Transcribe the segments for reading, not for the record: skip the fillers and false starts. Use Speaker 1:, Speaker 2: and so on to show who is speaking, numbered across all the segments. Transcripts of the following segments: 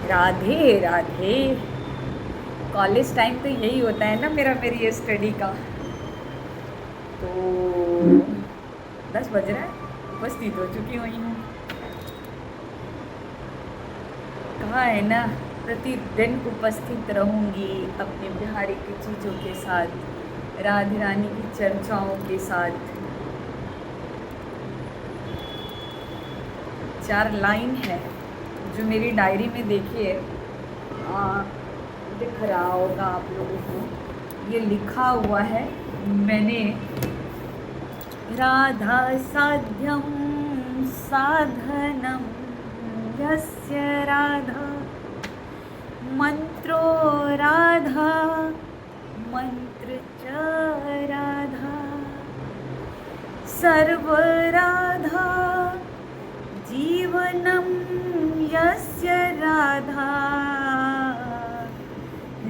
Speaker 1: Radhe Radhe. College time तो यही होता है ना मेरी ये स्टडी का। तो 10 बज रहा है, उपस्थित हो चुकी हुई हूँ। कहा है ना, प्रतिदिन उपस्थित रहूँगी अपने बिहारी की चीज़ों के साथ, राधे रानी की चर्चाओं के साथ। 4 लाइन है जो मेरी डायरी में देखिए दिख रहा होगा आप लोगों को। ये लिखा हुआ है मैंने, राधा साध्यं साधनं यस्य राधा, मंत्रो राधा मंत्र च राधा, सर्व राधा जीवनं यस्य राधा,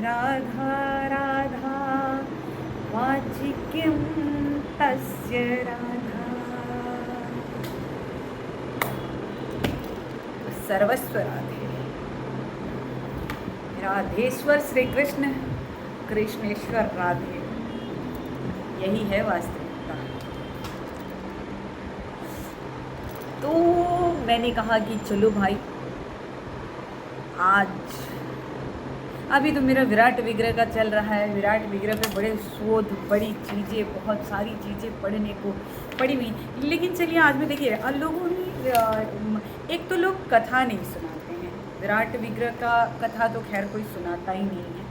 Speaker 1: राधा राधा वाचिकिं तस्य राधा। सर्वस्व राधे, राधेश्वर श्री कृष्ण, कृष्णेश्वर राधे, यही है वास्तविकता। तो मैंने कहा कि चलो भाई, आज अभी तो मेरा विराट विग्रह का चल रहा है। विराट विग्रह पे बड़े शोध, बड़ी चीज़ें, बहुत सारी चीज़ें पढ़ने को पड़ी हुई। लेकिन चलिए आज में देखिए, लोगों ने एक तो लोग कथा नहीं सुनाते हैं। विराट विग्रह का कथा तो खैर कोई सुनाता ही नहीं है,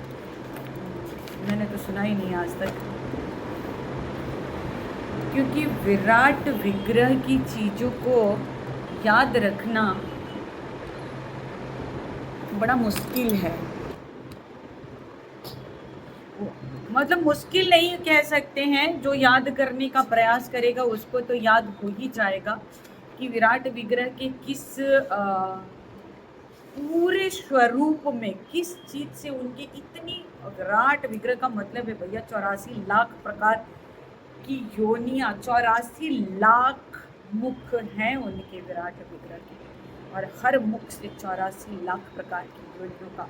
Speaker 1: मैंने तो सुना ही नहीं आज तक। क्योंकि विराट विग्रह की चीज़ों को याद रखना बड़ा मुश्किल है। मतलब मुश्किल नहीं कह सकते हैं, जो याद करने का प्रयास करेगा उसको तो याद हो ही जाएगा कि विराट विग्रह के किस पूरे स्वरूप में, किस चीज से उनके इतनी, विराट विग्रह का मतलब है भैया 84 लाख प्रकार की योनियां, 84 लाख मुख हैं उनके विराट विग्रह के, और हर मुख से 84 लाख प्रकार की योनियों का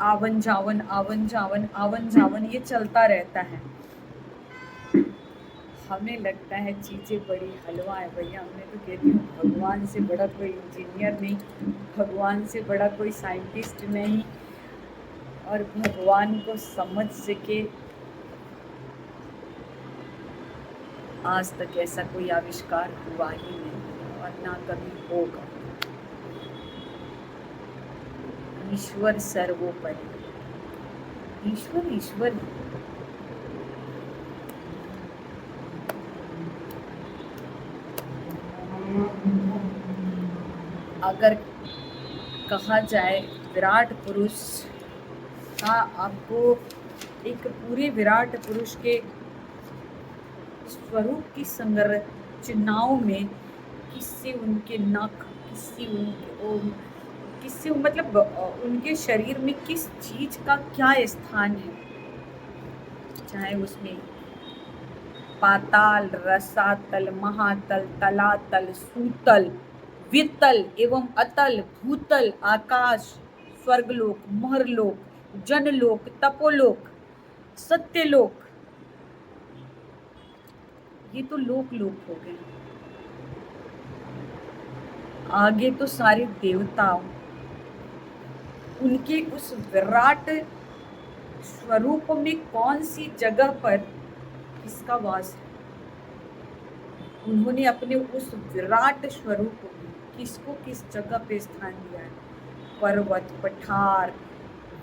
Speaker 1: आवन जावन आवन जावन आवन जावन ये चलता रहता है। हमें लगता है चीज़ें बड़ी हलवा है भैया। मैं तो कहती हूँ भगवान से बड़ा कोई इंजीनियर नहीं, भगवान से बड़ा कोई साइंटिस्ट नहीं, और भगवान को समझ सके आज तक ऐसा कोई आविष्कार हुआ ही नहीं और ना कभी होगा। ईश्वर सर्वोपरि, ईश्वर ईश्वर। अगर कहा जाए विराट पुरुष का, आपको एक पूरे विराट पुरुष के स्वरूप की संरचनाओं में किससे उनके नख, किससे मतलब उनके शरीर में किस चीज का क्या स्थान है, चाहे उसमें पाताल, रसातल, महातल, तलातल, सूतल, वितल एवं अतल, भूतल, आकाश, स्वर्गलोक, महरलोक, जनलोक, तपोलोक, सत्यलोक, ये तो लोक लोक हो गए। आगे तो सारे देवता उनके उस विराट स्वरूप में कौन सी जगह पर किसका वास है, उन्होंने अपने उस विराट स्वरूप में किसको किस जगह पे स्थान दिया है। पर्वत, पठार,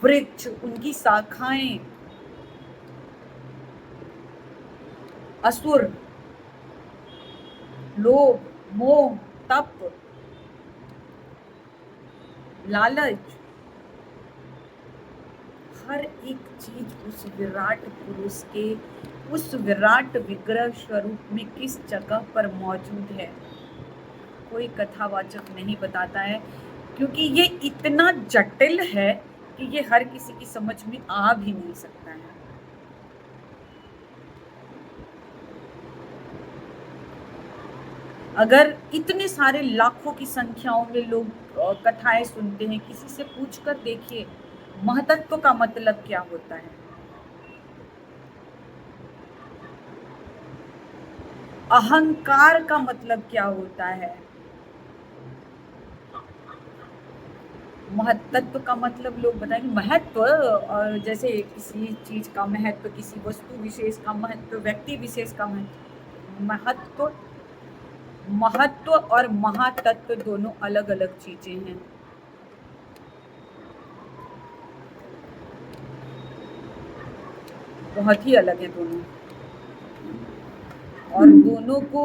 Speaker 1: वृक्ष, उनकी शाखाएं, असुर, लोभ, मोह, तप, लालच, हर एक चीज उस विराट पुरुष के, उस विराट विग्रह स्वरूप में किस जगह पर मौजूद है, कोई कथावाचक नहीं बताता है। क्योंकि ये इतना जटिल है कि ये हर किसी की समझ में आ भी नहीं सकता है। अगर इतने सारे लाखों की संख्याओं में लोग कथाएं सुनते हैं, किसी से पूछ कर देखिए महतत्व का मतलब क्या होता है। अहंकार का मतलब क्या होता है। महत्त्व का मतलब लोग बताएंगे महत्व, और जैसे किसी चीज का महत्व, किसी वस्तु विशेष का महत्व, व्यक्ति विशेष का महत्व। महत्व महत्व और महातत्व दोनों अलग अलग चीजें हैं। बहुत ही अलग है दोनों, और दोनों को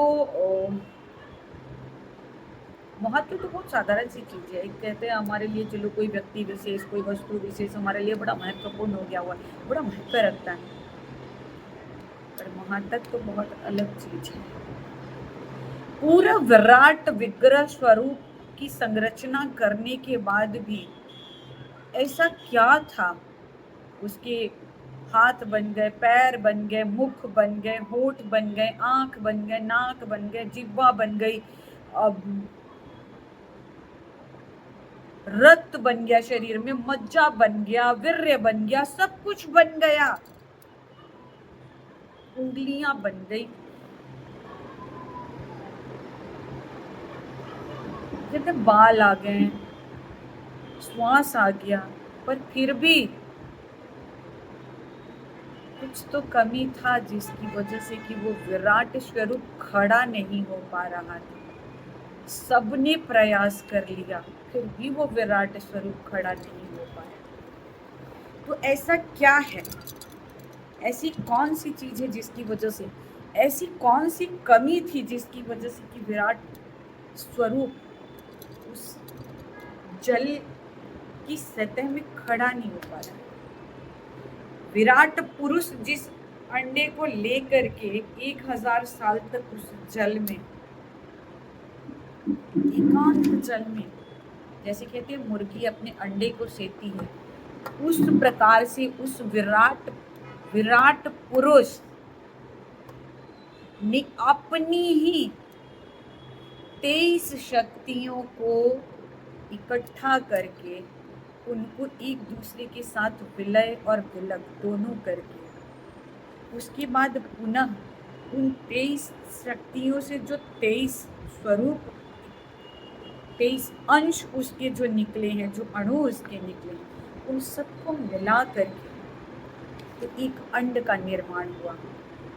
Speaker 1: महत्व तो बहुत साधारण सी चीज है। एक कहते हैं हमारे लिए, चलो कोई व्यक्ति विशेष, कोई वस्तु विशेष हमारे लिए बड़ा महत्वपूर्ण हो गया हुआ है, बड़ा महत्व रखता है, पर महातत्व तो बहुत अलग चीज है। पूरा विराट विग्रह स्वरूप की संरचना करने के बाद भी ऐसा क्या था, उसके हाथ बन गए, पैर बन गए, मुख बन गए, होठ बन गए, आंख बन गए, नाक बन गए, जिह्वा बन गई, अब रक्त बन गया, शरीर में मज्जा बन गया, वीर्य बन गया, सब कुछ बन गया, उंगलियां बन गई, कहते बाल आ गए, श्वास आ गया, पर फिर भी कुछ तो कमी था जिसकी वजह से कि वो विराट स्वरूप खड़ा नहीं हो पा रहा था। सबने प्रयास कर लिया, फिर भी वो विराट स्वरूप खड़ा नहीं हो पाया। तो ऐसा क्या है, ऐसी कौन सी चीज है जिसकी वजह से, ऐसी कौन सी कमी थी जिसकी वजह से कि विराट स्वरूप उस जल की सतह में खड़ा नहीं हो पा रहा। विराट पुरुष जिस अंडे को लेकर के 1000 साल तक उस जल में, एकांत जल में, जैसे कहते हैं मुर्गी अपने अंडे को सेती है, उस प्रकार से उस विराट पुरुष ने अपनी ही 23 शक्तियों को इकट्ठा करके उनको एक दूसरे के साथ विलय और विलग दोनों करके, उसके बाद पुनः उन 23 शक्तियों से जो 23 स्वरूप, 23 अंश उसके जो निकले हैं, जो अणु उसके निकले हैं, उन सबको मिला करके तो एक अंड का निर्माण हुआ।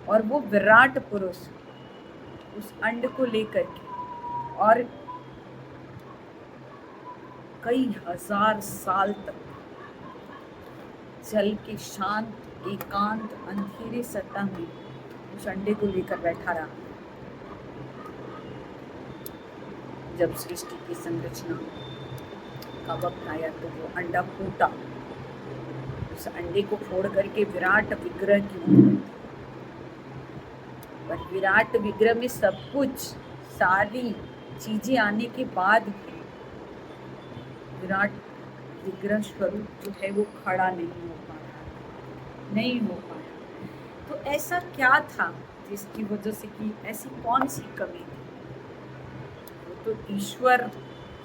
Speaker 1: और वो विराट पुरुष उस अंड को लेकर के और कई हजार साल तक जल के शांत एकांत अंधेरे सतह में उस अंडे को लेकर बैठा रहा। जब सृष्टि की संरचना का वक्त आया तो वो अंडा फूटा, उस अंडे को फोड़ करके विराट विग्रह की उत्पत्ति। पर विराट विग्रह में सब कुछ, सारी चीजें आने के बाद भी विराट विग्रह स्वरूप जो है वो खड़ा नहीं हो पाया, नहीं हो पाया। तो ऐसा क्या था जिसकी वजह से कि ऐसी कौन सी कमी थी। तो ईश्वर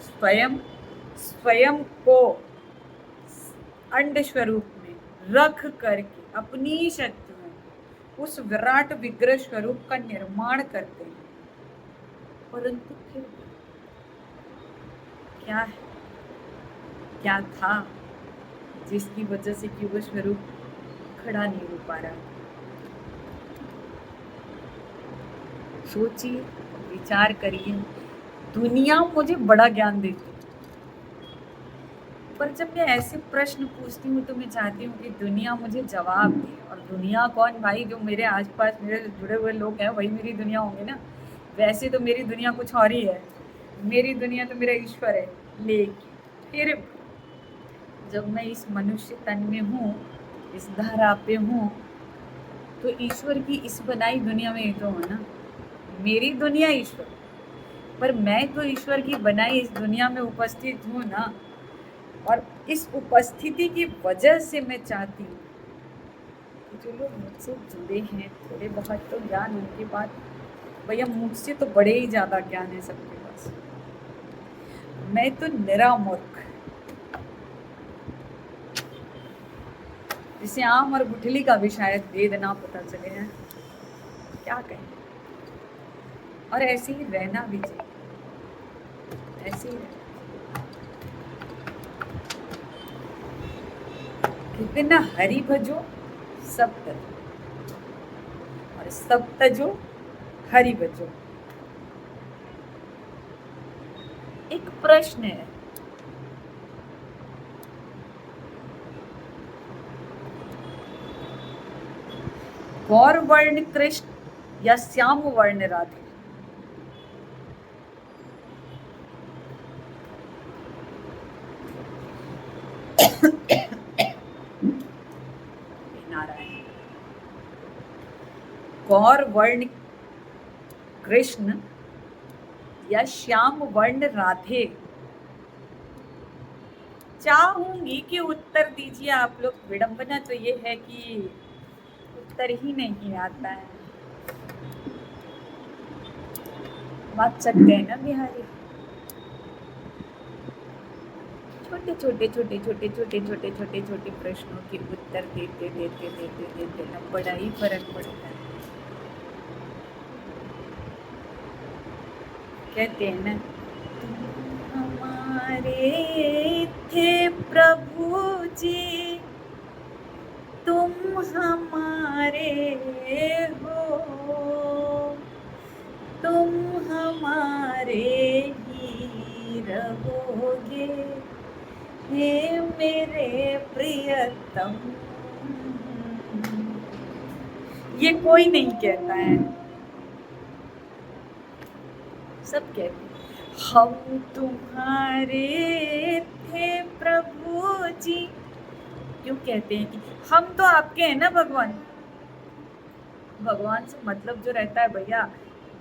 Speaker 1: स्वयं को अंड स्वरूप में रख करके अपनी शक्ति में उस विराट विग्रह स्वरूप का निर्माण करते हैं, परंतु फिर क्या है, क्या था जिसकी वजह से कि वो स्वरूप खड़ा नहीं हो पा रहा। सोचिए, विचार करिए। दुनिया मुझे बड़ा ज्ञान देती है, पर जब मैं ऐसे प्रश्न पूछती हूँ तो मैं चाहती हूँ कि दुनिया मुझे जवाब दे। और दुनिया कौन भाई, जो मेरे आसपास मेरे जुड़े हुए लोग हैं वही मेरी दुनिया होंगे ना। वैसे तो मेरी दुनिया कुछ और ही है, मेरी दुनिया तो मेरा ईश्वर है। लेकिन फिर जब मैं इस मनुष्य तन में हूँ, इस धरा पे हूँ, तो ईश्वर की इस बनाई दुनिया में ही तो है ना। मेरी दुनिया ईश्वर, पर मैं तो ईश्वर की बनाई इस दुनिया में उपस्थित हूँ ना। और इस उपस्थिति की वजह से मैं चाहती हूँ कि जो लोग मुझसे जुड़े हैं, थोड़े बहुत तो ज्ञान उनके पास, भैया मुझसे तो बड़े ही ज़्यादा ज्ञान है सबके पास। मैं तो निरा मूर्ख। जिसे आम और गुठली का भी शायद भेद ना पता चले हैं, क्या कहें। और ऐसे ही रहना भी चाहिए, ऐसे ही रहना। कहते ना, हरि भजो सब तजो, और सब तजो हरि भजो। एक प्रश्न है, गौर वर्ण कृष्ण या श्याम वर्ण राधे? नारायण। गौर वर्ण कृष्ण या श्याम वर्ण राधे? चाहूंगी कि उत्तर दीजिए आप लोग। विडंबना तो ये है कि उत्तर ही नहीं आता है। बात सकते हैं ना बिहारी। छोटे छोटे छोटे छोटे छोटे छोटे छोटे छोटे प्रश्नों के उत्तर देते देते देते देते ना बड़ा ही फर्क पड़ता है। कहते हैं ना, हमारे थे प्रभु जी, तुम हमारे हो, तुम हमारे ही रहोगे, हे मेरे प्रियतम। ये कोई नहीं कहता है, सब कहते हैं हम तुम्हारे थे प्रभु जी। क्यों कहते हैं कि हम तो आपके हैं ना भगवान। भगवान से मतलब जो रहता है भैया,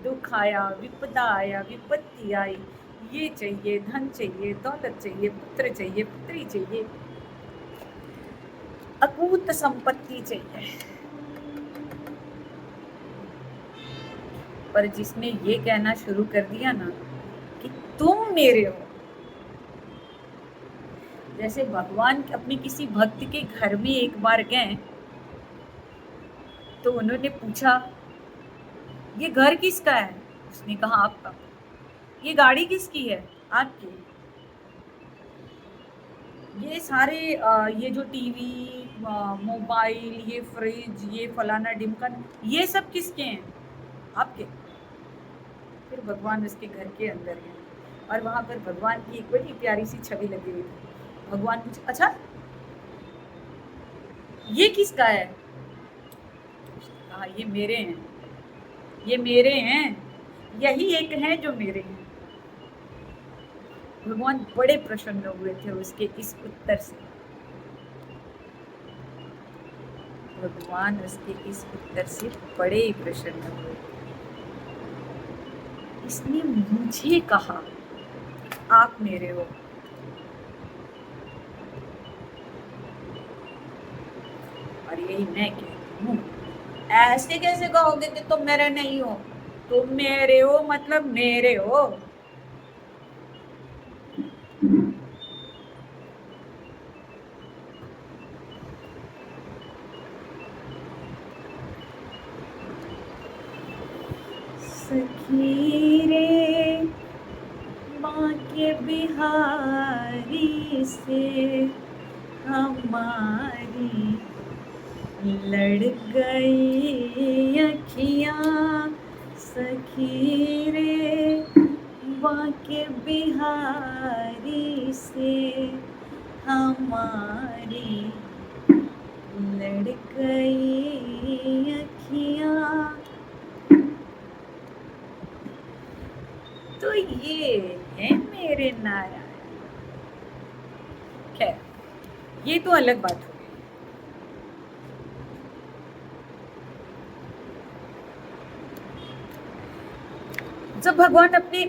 Speaker 1: दुख आया, विपदा आया, विपत्ति आई, ये चाहिए, धन चाहिए, दौलत चाहिए, पुत्र चाहिए, पुत्री चाहिए, अकूत संपत्ति चाहिए। पर जिसने ये कहना शुरू कर दिया ना कि तुम मेरे हो, जैसे भगवान अपने किसी भक्त के घर में एक बार गए तो उन्होंने पूछा, ये घर किसका है? उसने कहा आपका। ये गाड़ी किसकी है? आपकी। ये सारे ये जो टीवी, मोबाइल, ये फ्रिज, ये फलाना ढिमकन, ये सब किसके हैं? आपके। फिर भगवान उसके घर के अंदर गए और वहां पर भगवान की एक बड़ी प्यारी सी छवि लगी हुई थी। भगवान पूछे, अच्छा ये किसका है? कहा ये मेरे हैं, ये मेरे हैं, यही एक हैं जो मेरे हैं। भगवान बड़े प्रसन्न हुए थे उसके इस उत्तर से। भगवान उसके इस उत्तर से बड़े ही प्रसन्न हुए। इसने मुझे कहा आप मेरे हो, और यही मैं कहती हूँ। ऐसे कैसे कहोगे कि तुम मेरे नहीं हो? तुम मेरे हो मतलब मेरे हो। सखी रे बांके बिहारी से हमारी लड़ गई अखियाँ। सखी रे बांके बिहारी से हमारी लड़ गई अखियाँ। तो ये है मेरे नारायण। खैर, ये तो अलग बात हो गई। जब भगवान अपने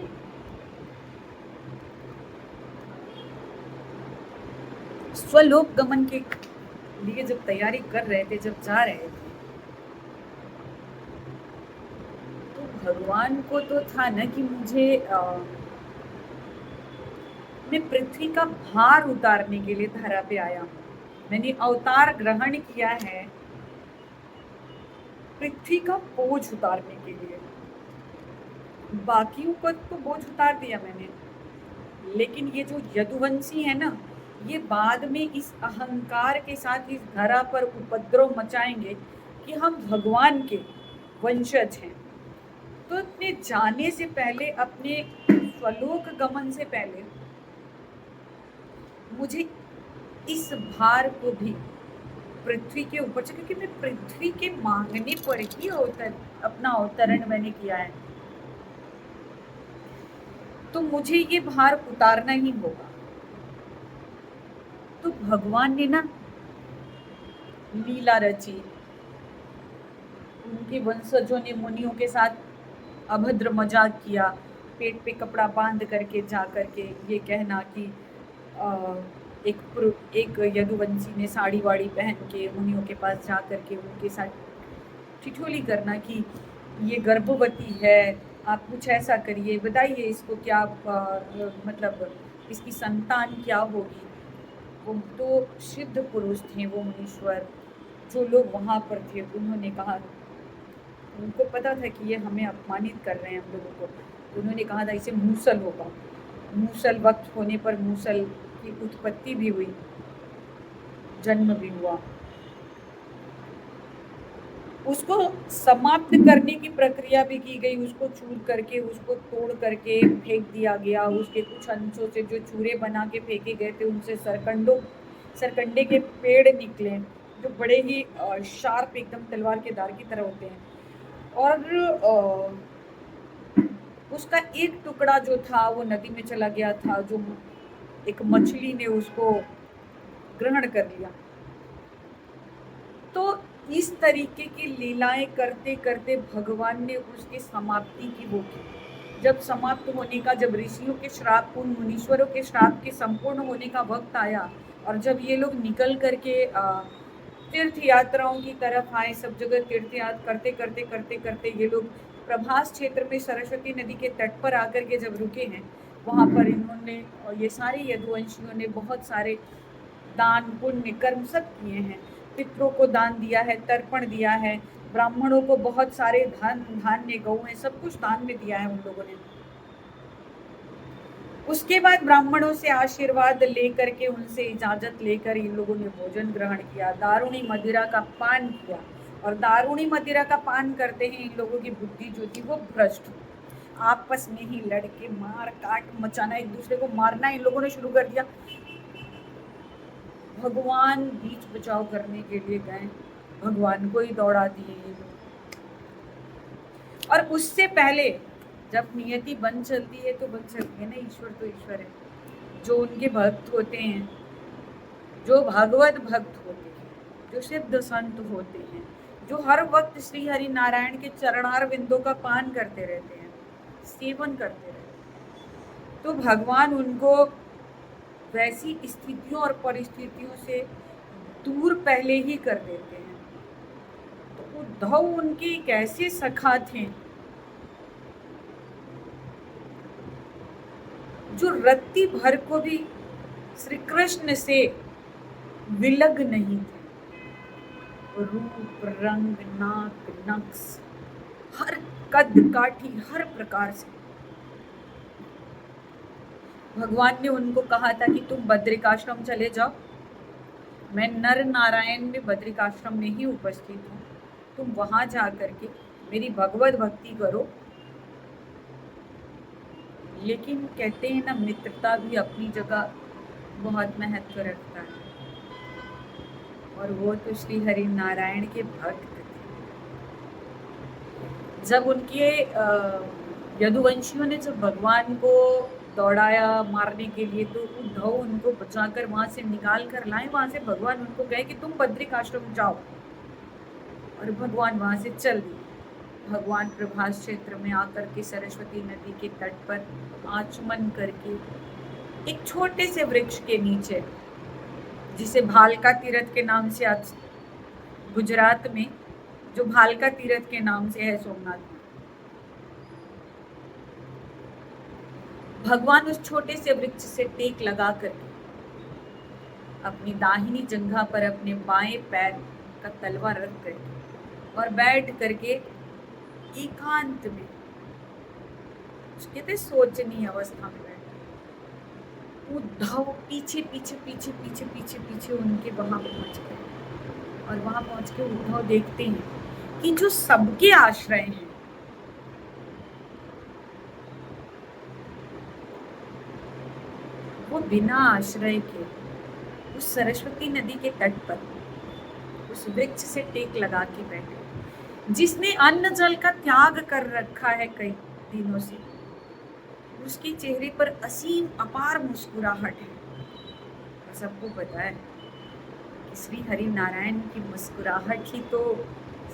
Speaker 1: स्वलोक गमन के लिए जब तैयारी कर रहे थे, जब जा रहे थे, तो भगवान को तो था ना कि मुझे मैं पृथ्वी का भार उतारने के लिए धरा पे आया हूँ। मैंने अवतार ग्रहण किया है पृथ्वी का बोझ उतारने के लिए। बाकियों का तो बोझ उतार दिया मैंने, लेकिन ये जो यदुवंशी है ना, ये बाद में इस अहंकार के साथ इस धरा पर उपद्रव मचाएंगे कि हम भगवान के वंशज हैं। तो अपने जाने से पहले, अपने स्वलोक गमन से पहले मुझे इस भार को भी पृथ्वी के ऊपर से, क्योंकि मैं पृथ्वी के मांगने पर ही अपना अवतरण मैंने किया है, तो मुझे ये भार उतारना ही होगा। तो भगवान ने ना लीला रची, उनके वंशजों ने मुनियों के साथ अभद्र मजाक किया, पेट पे कपड़ा बांध करके जा करके ये कहना कि एक यदुवंशी ने साड़ी वाड़ी पहन के मुनियों के पास जा करके उनके साथ ठिठोली करना कि ये गर्भवती है, आप कुछ ऐसा करिए, बताइए इसको क्या मतलब इसकी संतान क्या होगी। वो तो सिद्ध पुरुष थे वो मुनीश्वर, जो लोग वहाँ पर थे, उन्होंने कहा, उनको पता था कि ये हमें अपमानित कर रहे हैं हम लोगों को, तो उन्होंने कहा था इसे मूसल होगा। मूसल वक्त होने पर मूसल की उत्पत्ति भी हुई, जन्म भी हुआ। उसको समाप्त करने की प्रक्रिया भी की गई, उसको चूर करके, उसको तोड़ करके फेंक दिया गया। उसके कुछ अंशों से जो चूरे बना के फेंके गए थे, उनसे सरकंडे के पेड़ निकले, जो बड़े ही शार्प, एकदम तलवार के धार की तरह होते हैं। और उसका एक टुकड़ा जो था वो नदी में चला गया था, जो एक मछली ने उसको ग्रहण कर लिया। तो इस तरीके की लीलाएं करते करते भगवान ने उसकी समाप्ति की वो की। जब समाप्त होने का, जब ऋषियों के श्राप, उन मुनीश्वरों के श्राप के संपूर्ण होने का वक्त आया, और जब ये लोग निकल करके तीर्थ यात्राओं की तरफ आए, सब जगह तीर्थ यात्रा करते करते करते करते ये लोग प्रभास क्षेत्र में सरस्वती नदी के तट पर आकर के जब रुके हैं, वहाँ पर इन्होंने, ये सारे यदुवंशियों ने बहुत सारे दान पुण्य कर्म सब किए हैं। पितरों को दान दिया है, तर्पण दिया है, ब्राह्मणों को बहुत सारे धान्य गौएं सब कुछ दान में दिया है उन लोगों ने। उसके बाद ब्राह्मणों से आशीर्वाद लेकर के, उनसे इजाजत लेकर इन लोगों ने भोजन ग्रहण किया, दारूणी मदिरा का पान किया। और दारूणी मदिरा का पान करते ही इन लोगों की बुद्धि जो थी वो भ्रष्ट, आपस में ही लड़के मार काट मचाना, एक दूसरे को मारना इन लोगों ने शुरू कर दिया। भगवान बीच बचाव करने के लिए गए, भगवान को ही दौड़ा दिए ये लोग। और उससे पहले, जब नियति बन चलती है तो बन चलती है ना, ईश्वर तो ईश्वर है। जो उनके भक्त होते हैं, जो भागवत भक्त होते हैं, जो सिद्ध संत होते हैं, जो हर वक्त श्री हरि नारायण के चरणार बिंदों का पान करते रहते हैं, सेवन करते रहते हैं, तो भगवान उनको वैसी स्थितियों और परिस्थितियों से दूर पहले ही कर देते हैं। तो उद्धव उनके कैसे सखा थे, जो रत्ती भर को भी श्री कृष्ण से विलग नहीं थे। रूप, रंग, नाक, नक्श, हर कद काठी, हर प्रकार से भगवान ने उनको कहा था कि तुम बद्रिकाश्रम चले जाओ, मैं नर नारायण में बद्रिकाश्रम में ही उपस्थित हूँ, तुम वहां जा करके मेरी भगवत भक्ति करो। लेकिन कहते हैं ना, मित्रता भी अपनी जगह बहुत महत्व रखता है, और वो तो श्री हरि नारायण के भक्त थे। जब उनके यदुवंशियों ने जब भगवान को दौड़ाया मारने के लिए, तो उद्धव उनको बचाकर वहां से निकाल कर लाए। वहां से भगवान उनको कहे कि तुम बद्रिक आश्रम जाओ, और भगवान वहां से चल दिए। भगवान प्रभास क्षेत्र में आकर के सरस्वती नदी के तट पर आचमन करके एक छोटे से वृक्ष के नीचे, जिसे भालका तीर्थ के नाम से आज गुजरात में जो भालका तीर्थ के नाम से है सोमनाथ, भगवान उस छोटे से वृक्ष से टेक लगा करके अपनी दाहिनी जंघा पर अपने बाएं पैर का तलवा रख करके और बैठ करके एकांत में, कहते सोचनीय अवस्था में बैठे उद्धव पीछे पीछे पीछे पीछे पीछे पीछे उनके वहां पहुंच गए। और वहां पहुंच के उद्धव देखते हैं कि जो सबके आश्रय हैं, वो बिना आश्रय के उस सरस्वती नदी के तट पर उस वृक्ष से टेक लगा के बैठे। जिसने अन्न जल का त्याग कर रखा है कई दिनों से, उसके चेहरे पर असीम अपार मुस्कुराहट है। और सबको पता है कि श्री हरि नारायण की मुस्कुराहट ही तो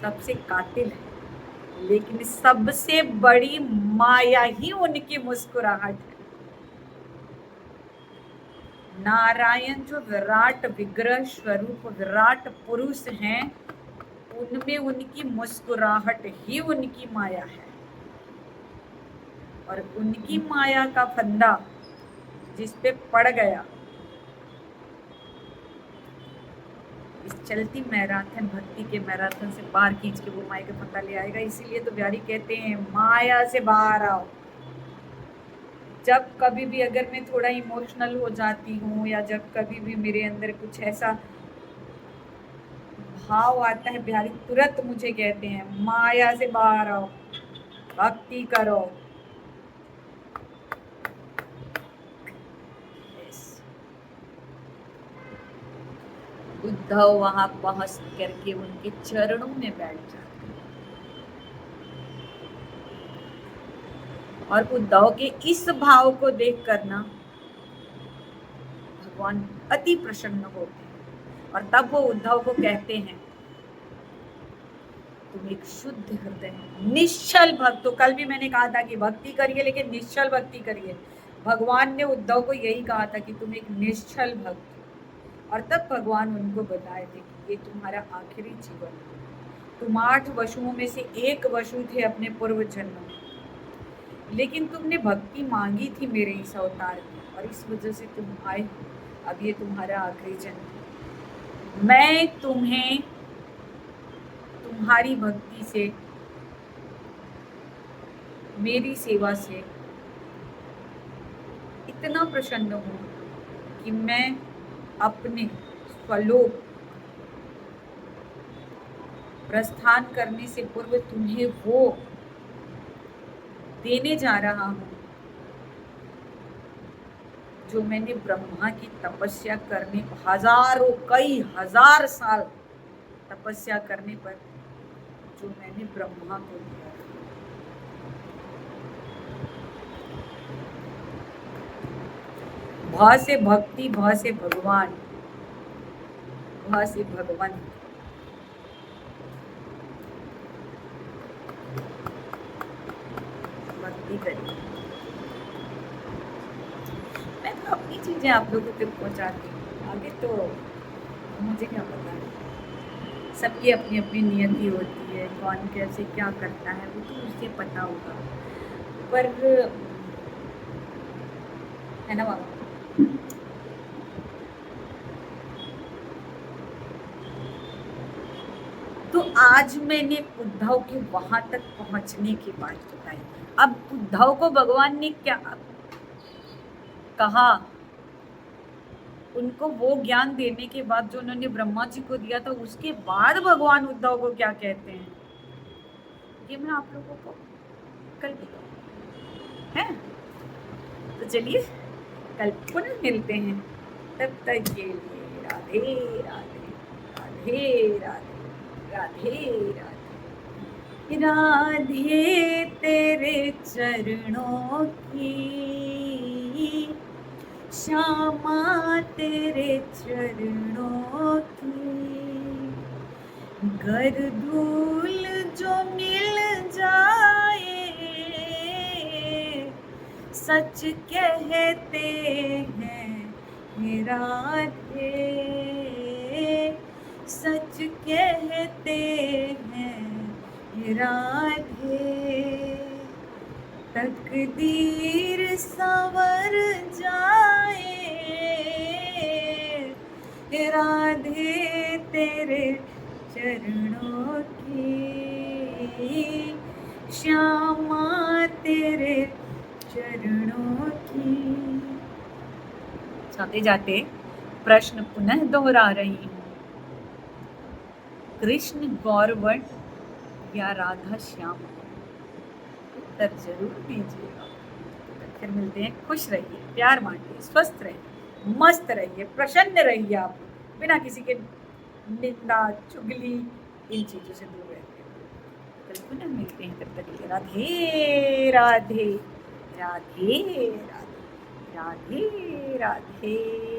Speaker 1: सबसे कातिल है, लेकिन सबसे बड़ी माया ही उनकी मुस्कुराहट है। नारायण जो विराट विग्रह स्वरूप विराट पुरुष हैं, उनमें उनकी मुस्कुराहट ही उनकी माया है। और उनकी माया का फंदा जिस पे पड़ गया, इस चलती मैराथन भक्ति के मैराथन से बाहर खींच के वो माया का फंदा ले आएगा। इसीलिए तो बिहारी कहते हैं माया से बाहर आओ। जब कभी भी अगर मैं थोड़ा इमोशनल हो जाती हूँ या जब कभी भी मेरे अंदर कुछ ऐसा भाव आता है, बिहारी तुरंत मुझे कहते हैं माया से बाहर आओ, भक्ति करो। उद्धव वहां पहुंच करके उनके चरणों में बैठ जाते और उद्धव के इस भाव को देख कर ना भगवान अति प्रसन्न होते हैं। और तब वो उद्धव को कहते हैं तुम एक शुद्ध हृदय निश्चल भक्त। तो कल भी मैंने कहा था कि भक्ति करिए लेकिन निश्चल भक्ति करिए। भगवान ने उद्धव को यही कहा था कि तुम एक निश्चल भक्त। और तब भगवान उनको बताए थे कि ये तुम्हारा आखिरी जीवन है। तुम 8 वसुओं में से एक वसु थे अपने पूर्व जन्म में, लेकिन तुमने भक्ति मांगी थी मेरे इस अवतार में और इस वजह से तुम आए। अब ये तुम्हारा आखिरी जन्म। मैं तुम्हें तुम्हारी भक्ति से, मेरी सेवा से इतना प्रसन्न हूँ कि मैं अपने स्वलोक प्रस्थान करने से पूर्व तुम्हें वो देने जा रहा हूँ जो मैंने ब्रह्मा की तपस्या करने, हजारों कई हजार साल तपस्या करने पर जो मैंने ब्रह्मा को दिया। भ से भक्ति, भ से भगवान, भ से भगवान। भक्ति करिए। मैं तो अपनी चीजें आप लोगों तक पहुंचाती हूँ, आगे तो मुझे क्या पता है। सबकी अपनी अपनी नियति होती है, कौन कैसे क्या करता है वो तो उससे पता होगा। पर है ना बाबा, तो आज मैंने उद्धव के वहां तक पहुंचने की बात बताई। अब उद्धव को भगवान ने क्या कहा, उनको वो ज्ञान देने के बाद जो उन्होंने ब्रह्मा जी को दिया था, उसके बाद भगवान उद्धव को क्या कहते हैं, ये मैं आप लोगों को कल बताऊंगी है। तो चलिए कल पुनः मिलते हैं, तब तक के लिए राधे राधे राधे राधे राधे राधे। तेरे चरणों की श्यामा, तेरे चरणों की गर धूल जो मिल जाए, सच कहते हैं राधे, सच कहते हैं राधे। तकदीर संवर जाए, राधे तेरे चरणों की, श्यामा तेरे चरणों की। जाते जाते प्रश्न पुनः दोहरा रही हूँ, कृष्ण गौरवट या राधा श्याम? उत्तर जरूर दीजिएगा। फिर मिलते हैं, खुश रहिए, प्यार बांटिए, स्वस्थ रहिए, मस्त रहिए, प्रसन्न रहिए, आप बिना किसी के निंदा चुगली इन चीजों से दूर रहिए। कल पुनः मिलते हैं, तब तक के लिए राधे राधे राधे राधे राधे राधे।